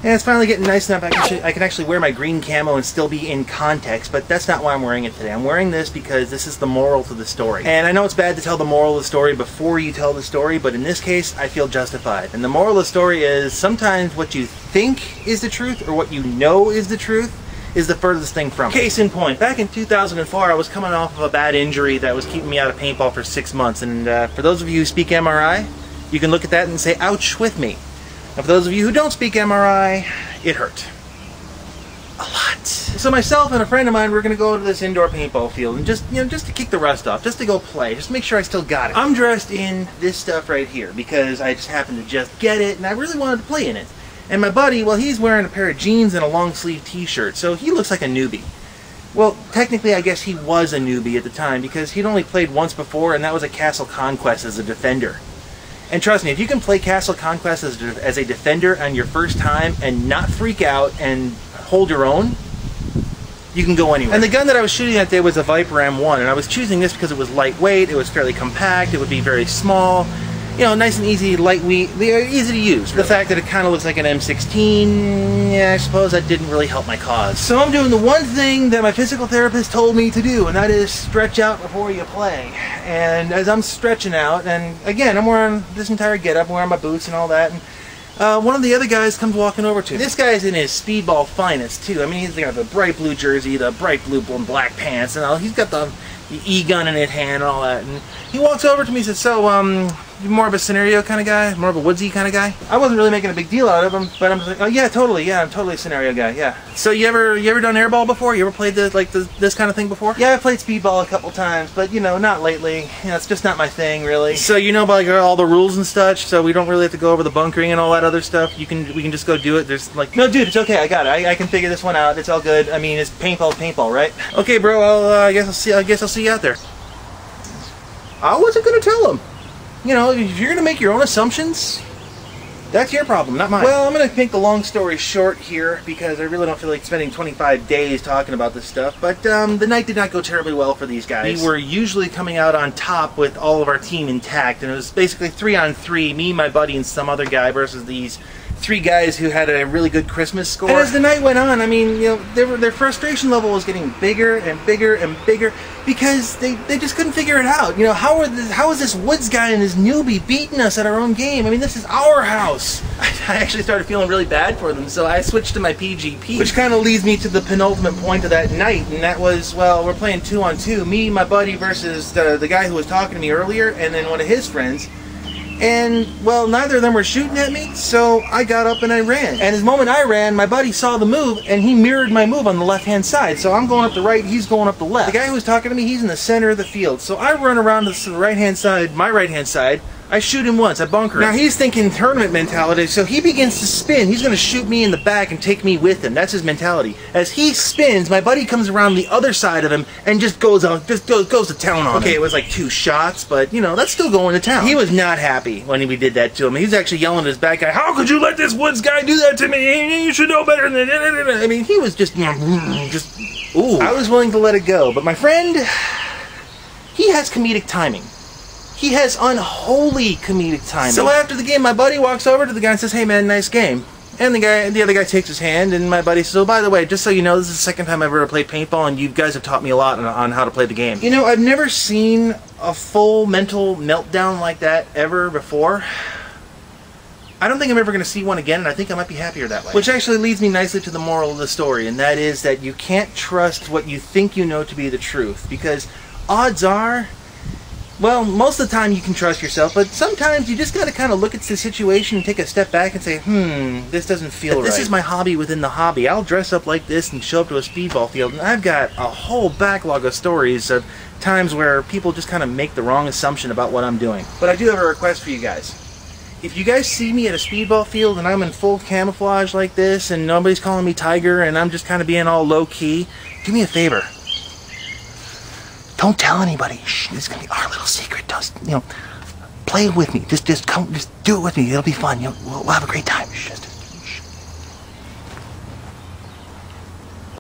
And it's finally getting nice enough I can actually wear my green camo and still be in context, but that's not why I'm wearing it today. I'm wearing this because this is the moral to the story. And I know it's bad to tell the moral of the story before you tell the story, but in this case, I feel justified. And the moral of the story is sometimes what you think is the truth or what you know is the truth is the furthest thing from it. Case in point, back in 2004, I was coming off of a bad injury that was keeping me out of paintball for 6 months. And for those of you who speak MRI, you can look at that and say, ouch with me. Now, for those of you who don't speak MRI, it hurt. A lot. So myself and a friend of mine, we're going to go to this indoor paintball field and just to kick the rust off, just to go play, just make sure I still got it. I'm dressed in this stuff right here because I just happened to just get it and I really wanted to play in it. And my buddy, well, he's wearing a pair of jeans and a long sleeve t-shirt, so he looks like a newbie. Well, technically, I guess he was a newbie at the time because he'd only played once before, and that was at Castle Conquest as a defender. And trust me, if you can play Castle Conquest as a defender on your first time and not freak out and hold your own, you can go anywhere. And the gun that I was shooting that day was a Viper M1, and I was choosing this because it was lightweight, it was fairly compact, it would be very small, you know, nice and easy, lightweight, easy to use. Really. The fact that it kind of looks like an M16, yeah, I suppose that didn't really help my cause. So I'm doing the one thing that my physical therapist told me to do, and that is stretch out before you play. And as I'm stretching out, and again, I'm wearing this entire getup, I'm wearing my boots and all that, and one of the other guys comes walking over to me. This guy's in his speedball finest, too. I mean, he's got the bright blue jersey, the bright blue and black pants, and all. He's got the E-gun in his hand and all that. And he walks over to me and says, so, you more of a scenario kind of guy? More of a woodsy kind of guy? I wasn't really making a big deal out of him, but I'm just like, oh yeah, totally, yeah, I'm totally a scenario guy, yeah. So you ever done airball before? You ever played this kind of thing before? Yeah, I played speedball a couple times, but you know, not lately. You know, it's just not my thing, really. So you know about all the rules and such, so we don't really have to go over the bunkering and all that other stuff. We can just go do it. There's like, no dude, it's okay, I got it. I can figure this one out. It's all good. I mean, it's paintball, right? Okay, bro, I guess I'll see you out there. I wasn't gonna tell him. You know, if you're going to make your own assumptions, that's your problem, not mine. Well, I'm going to make the long story short here because I really don't feel like spending 25 days talking about this stuff. But the night did not go terribly well for these guys. We were usually coming out on top with all of our team intact. And it was basically 3-on-3, me, my buddy, and some other guy versus these 3 guys who had a really good Christmas score. And as the night went on, I mean, you know, their frustration level was getting bigger and bigger and bigger because they just couldn't figure it out. You know, how is this Woods guy and his newbie beating us at our own game? I mean, this is our house. I actually started feeling really bad for them, so I switched to my PGP. Which kind of leads me to the penultimate point of that night, and that was, well, we're playing 2-on-2. Me, my buddy, versus the guy who was talking to me earlier, and then one of his friends. And, well, neither of them were shooting at me, so I got up and I ran. And the moment I ran, my buddy saw the move, and he mirrored my move on the left-hand side. So I'm going up the right, he's going up the left. The guy who was talking to me, he's in the center of the field. So I run around to the right-hand side, my right-hand side. I shoot him once, I bunker him. Now he's thinking tournament mentality, so he begins to spin. He's going to shoot me in the back and take me with him. That's his mentality. As he spins, my buddy comes around the other side of him and just goes to town on him. Okay, it was like 2 shots, but you know, that's still going to town. He was not happy when we did that to him. He was actually yelling at his back guy, how could you let this Woods guy do that to me? You should know better than that. I mean, he was just ooh. I was willing to let it go, but my friend, he has comedic timing. He has unholy comedic timing. So after the game, my buddy walks over to the guy and says, hey man, nice game. And the other guy takes his hand, and my buddy says, oh, by the way, just so you know, this is the second time I've ever played paintball, and you guys have taught me a lot on how to play the game. You know, I've never seen a full mental meltdown like that ever before. I don't think I'm ever going to see one again, and I think I might be happier that way. Which actually leads me nicely to the moral of the story, and that is that you can't trust what you think you know to be the truth, because odds are, well, most of the time you can trust yourself, but sometimes you just got to kind of look at the situation and take a step back and say, this doesn't feel right. This is my hobby within the hobby. I'll dress up like this and show up to a speedball field, and I've got a whole backlog of stories of times where people just kind of make the wrong assumption about what I'm doing. But I do have a request for you guys. If you guys see me at a speedball field and I'm in full camouflage like this and nobody's calling me Tiger and I'm just kind of being all low-key, do me a favor. Don't tell anybody. Shh, this is gonna be our little secret. Just, you know, play with me. Just do it with me. It'll be fun. We'll have a great time. Just